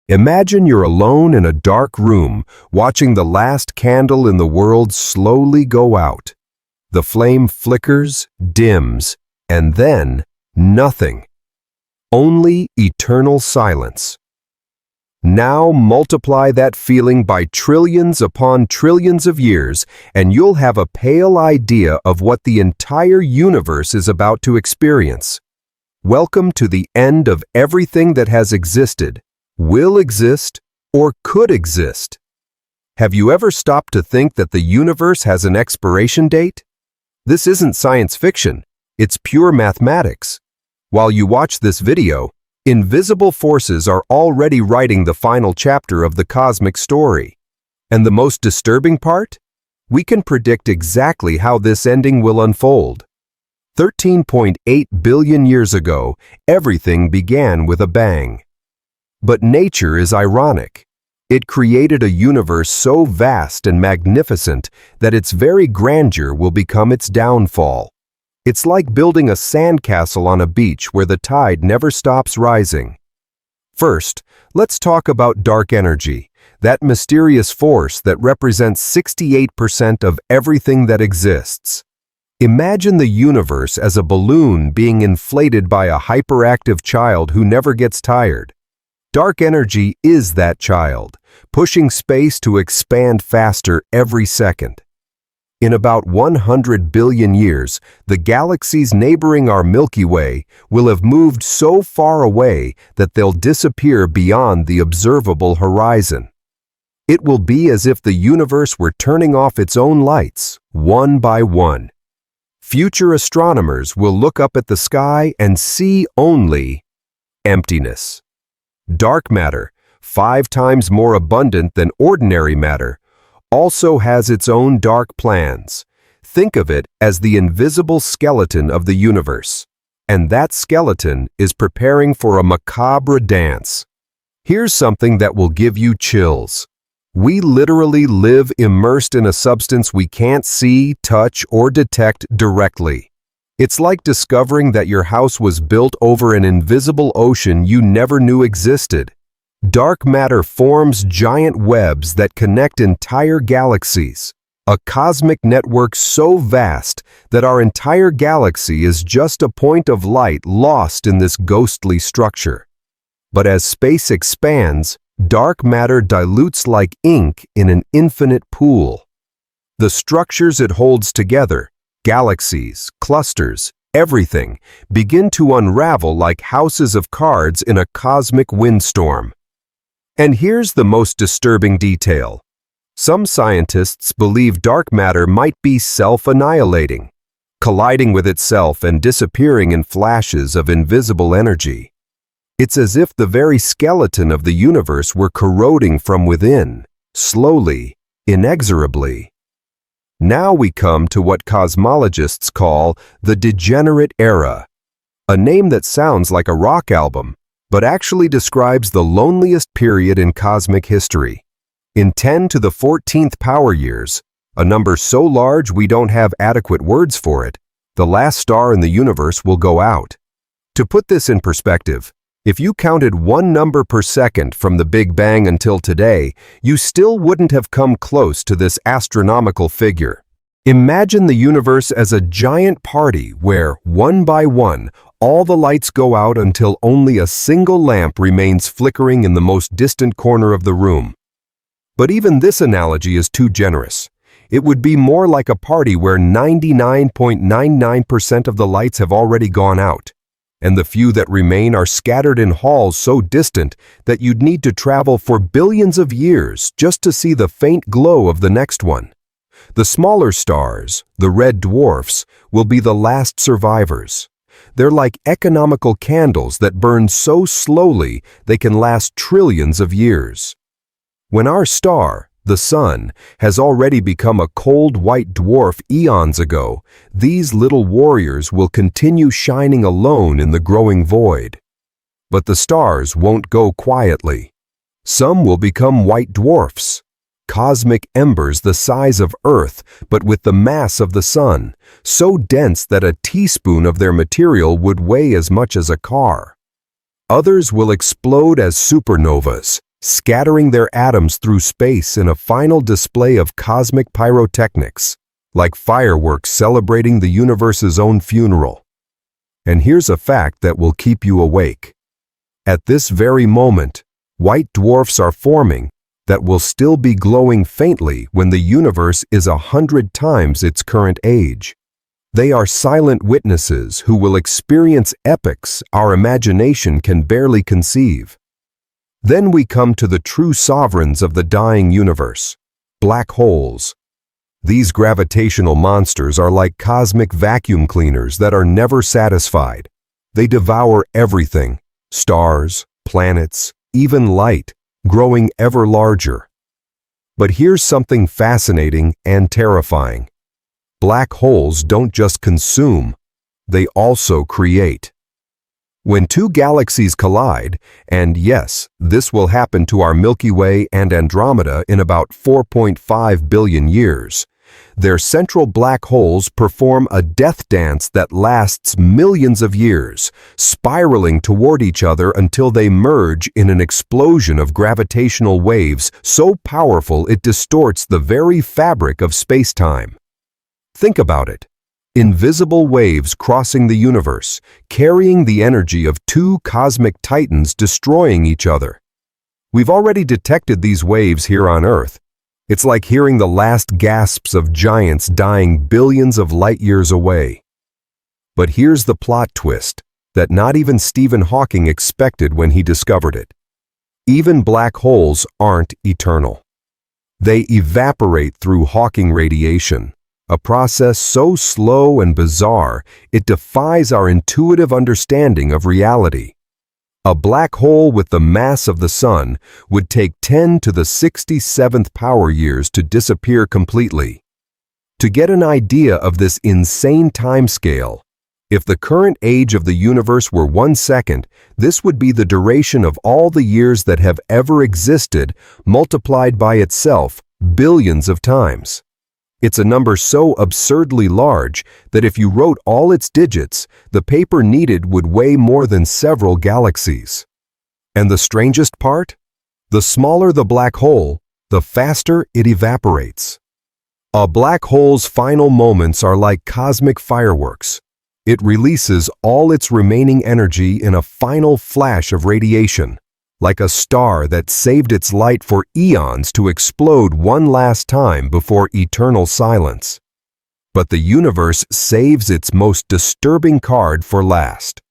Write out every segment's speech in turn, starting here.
Imagine you're alone in a dark room, watching the last candle in the world slowly go out. The flame flickers, dims, and then nothing. Only eternal silence. Now multiply that feeling by trillions upon trillions of years, and you'll have a pale idea of what the entire universe is about to experience. Welcome to the end of everything that has existed, will exist, or could exist. Have you ever stopped to think that the universe has an expiration date? This isn't science fiction, it's pure mathematics. While you watch this video, invisible forces are already writing the final chapter of the cosmic story. And the most disturbing part? We can predict exactly how this ending will unfold. 13.8 billion years ago, everything began with a bang. But nature is ironic. It created a universe so vast and magnificent that its very grandeur will become its downfall. It's like building a sandcastle on a beach where the tide never stops rising. First, let's talk about dark energy, that mysterious force that represents 68% of everything that exists. Imagine the universe as a balloon being inflated by a hyperactive child who never gets tired. Dark energy is that child, pushing space to expand faster every second. In about 100 billion years, the galaxies neighboring our Milky Way will have moved so far away that they'll disappear beyond the observable horizon. It will be as if the universe were turning off its own lights, one by one. Future astronomers will look up at the sky and see only emptiness. Dark matter, 5 times more abundant than ordinary matter, also has its own dark plans. Think of it as the invisible skeleton of the universe. And that skeleton is preparing for a macabre dance. Here's something that will give you chills. We literally live immersed in a substance we can't see, touch, or detect directly. It's like discovering that your house was built over an invisible ocean you never knew existed. Dark matter forms giant webs that connect entire galaxies, a cosmic network so vast that our entire galaxy is just a point of light lost in this ghostly structure. But as space expands, dark matter dilutes like ink in an infinite pool. The structures it holds together, galaxies, clusters, everything, begin to unravel like houses of cards in a cosmic windstorm. And here's the most disturbing detail. Some scientists believe dark matter might be self-annihilating, colliding with itself and disappearing in flashes of invisible energy. It's as if the very skeleton of the universe were corroding from within, slowly, inexorably. Now we come to what cosmologists call the degenerate era, a name that sounds like a rock album, but actually describes the loneliest period in cosmic history. In 10 to the 14th power years, a number so large we don't have adequate words for it, the last star in the universe will go out. To put this in perspective, if you counted one number per second from the Big Bang until today, you still wouldn't have come close to this astronomical figure. Imagine the universe as a giant party where, one by one, all the lights go out until only a single lamp remains flickering in the most distant corner of the room. But even this analogy is too generous. It would be more like a party where 99.99% of the lights have already gone out, and the few that remain are scattered in halls so distant that you'd need to travel for billions of years just to see the faint glow of the next one. The smaller stars, the red dwarfs, will be the last survivors. They're like economical candles that burn so slowly they can last trillions of years. When our star, the Sun, has already become a cold white dwarf eons ago, these little warriors will continue shining alone in the growing void. But the stars won't go quietly. Some will become white dwarfs, cosmic embers the size of Earth but with the mass of the Sun, so dense that a teaspoon of their material would weigh as much as a car. Others will explode as supernovas, scattering their atoms through space in a final display of cosmic pyrotechnics, like fireworks celebrating the universe's own funeral. And here's a fact that will keep you awake. At this very moment, white dwarfs are forming that will still be glowing faintly when the universe is 100 times its current age. They are silent witnesses who will experience epochs our imagination can barely conceive. Then we come to the true sovereigns of the dying universe, black holes. These gravitational monsters are like cosmic vacuum cleaners that are never satisfied. They devour everything, stars, planets, even light, growing ever larger. But here's something fascinating and terrifying. Black holes don't just consume, they also create. When two galaxies collide, and yes, this will happen to our Milky Way and Andromeda in about 4.5 billion years, their central black holes perform a death dance that lasts millions of years, spiraling toward each other until they merge in an explosion of gravitational waves so powerful it distorts the very fabric of spacetime. Think about it. Invisible waves crossing the universe, carrying the energy of two cosmic titans destroying each other. We've already detected these waves here on Earth. It's like hearing the last gasps of giants dying billions of light years away. But here's the plot twist that not even Stephen Hawking expected when he discovered it. Even black holes aren't eternal. They evaporate through Hawking radiation, a process so slow and bizarre it defies our intuitive understanding of reality. A black hole with the mass of the Sun would take 10 to the 67th power years to disappear completely. To get an idea of this insane timescale, if the current age of the universe were 1 second, this would be the duration of all the years that have ever existed, multiplied by itself billions of times. It's a number so absurdly large that if you wrote all its digits, the paper needed would weigh more than several galaxies. And the strangest part? The smaller the black hole, the faster it evaporates. A black hole's final moments are like cosmic fireworks. It releases all its remaining energy in a final flash of radiation, like a star that saved its light for eons to explode one last time before eternal silence. But the universe saves its most disturbing card for last.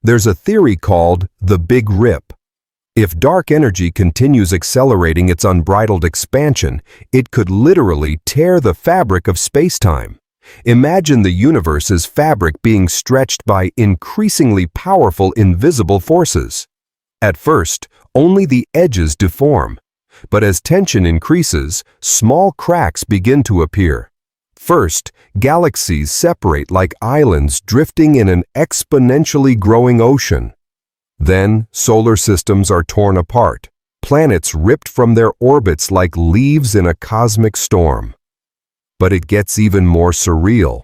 There's a theory called the Big Rip. If dark energy continues accelerating its unbridled expansion, it could literally tear the fabric of spacetime. Imagine the universe's fabric being stretched by increasingly powerful invisible forces. At first, only the edges deform, but as tension increases, small cracks begin to appear. First, galaxies separate like islands drifting in an exponentially growing ocean. Then, solar systems are torn apart, planets ripped from their orbits like leaves in a cosmic storm. But it gets even more surreal.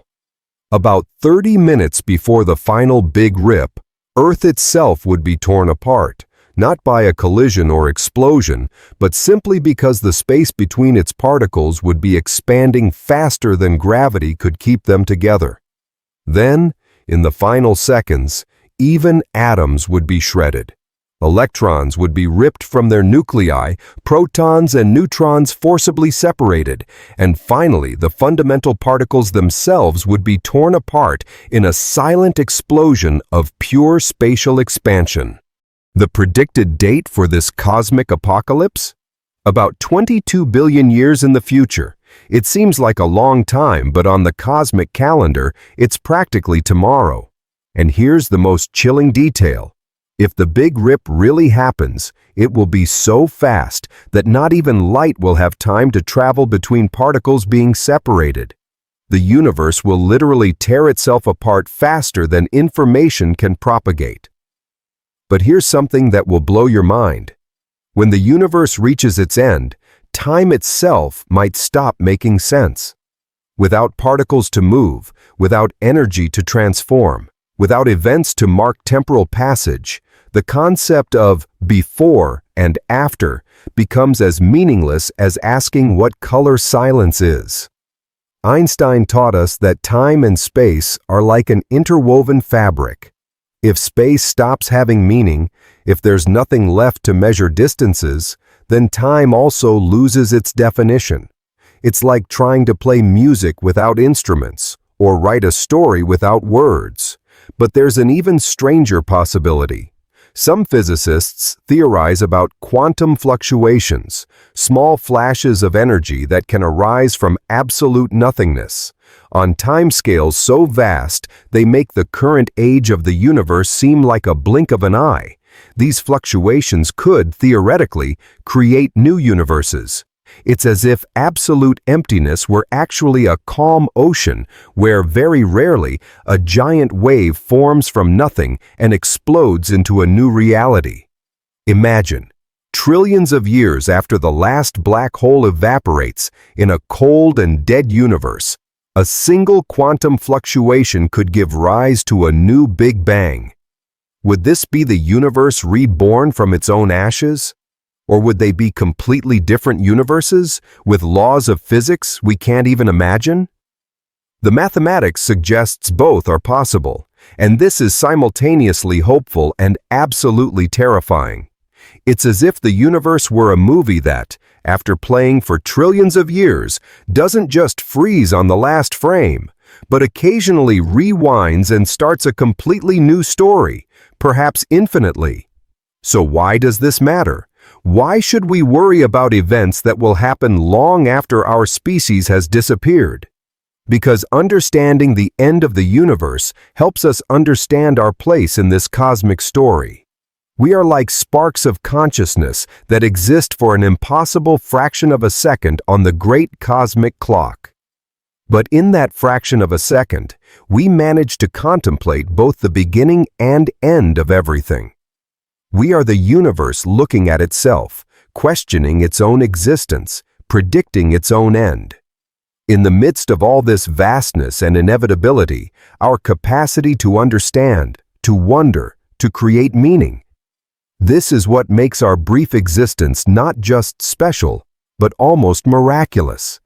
About 30 minutes before the final Big Rip, Earth itself would be torn apart. Not by a collision or explosion, but simply because the space between its particles would be expanding faster than gravity could keep them together. Then, in the final seconds, even atoms would be shredded. Electrons would be ripped from their nuclei, protons and neutrons forcibly separated, and finally the fundamental particles themselves would be torn apart in a silent explosion of pure spatial expansion. The predicted date for this cosmic apocalypse? About 22 billion years in the future. It seems like a long time, but on the cosmic calendar, it's practically tomorrow. And here's the most chilling detail. If the Big Rip really happens, it will be so fast that not even light will have time to travel between particles being separated. The universe will literally tear itself apart faster than information can propagate. But here's something that will blow your mind. When the universe reaches its end, time itself might stop making sense. Without particles to move, without energy to transform, without events to mark temporal passage, the concept of before and after becomes as meaningless as asking what color silence is. Einstein taught us that time and space are like an interwoven fabric. If space stops having meaning, if there's nothing left to measure distances, then time also loses its definition. It's like trying to play music without instruments, or write a story without words. But there's an even stranger possibility. Some physicists theorize about quantum fluctuations, small flashes of energy that can arise from absolute nothingness, on timescales so vast they make the current age of the universe seem like a blink of an eye. These fluctuations could, theoretically, create new universes. It's as if absolute emptiness were actually a calm ocean where, very rarely, a giant wave forms from nothing and explodes into a new reality. Imagine, trillions of years after the last black hole evaporates in a cold and dead universe, a single quantum fluctuation could give rise to a new Big Bang. Would this be the universe reborn from its own ashes? Or would they be completely different universes, with laws of physics we can't even imagine? The mathematics suggests both are possible, and this is simultaneously hopeful and absolutely terrifying. It's as if the universe were a movie that, after playing for trillions of years, doesn't just freeze on the last frame, but occasionally rewinds and starts a completely new story, perhaps infinitely. So why does this matter? Why should we worry about events that will happen long after our species has disappeared? Because understanding the end of the universe helps us understand our place in this cosmic story. We are like sparks of consciousness that exist for an impossible fraction of a second on the great cosmic clock. But in that fraction of a second, we manage to contemplate both the beginning and end of everything. We are the universe looking at itself, questioning its own existence, predicting its own end. In the midst of all this vastness and inevitability, our capacity to understand, to wonder, to create meaning. This is what makes our brief existence not just special, but almost miraculous.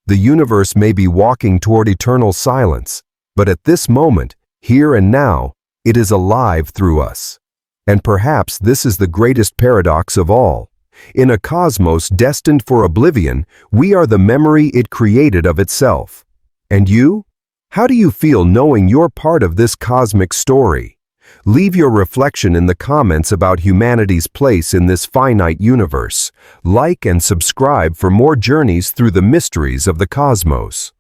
The universe may be walking toward eternal silence, but at this moment, here and now, it is alive through us. And perhaps this is the greatest paradox of all. In a cosmos destined for oblivion, we are the memory it created of itself. And you? How do you feel knowing you're part of this cosmic story? Leave your reflection in the comments about humanity's place in this finite universe. Like and subscribe for more journeys through the mysteries of the cosmos.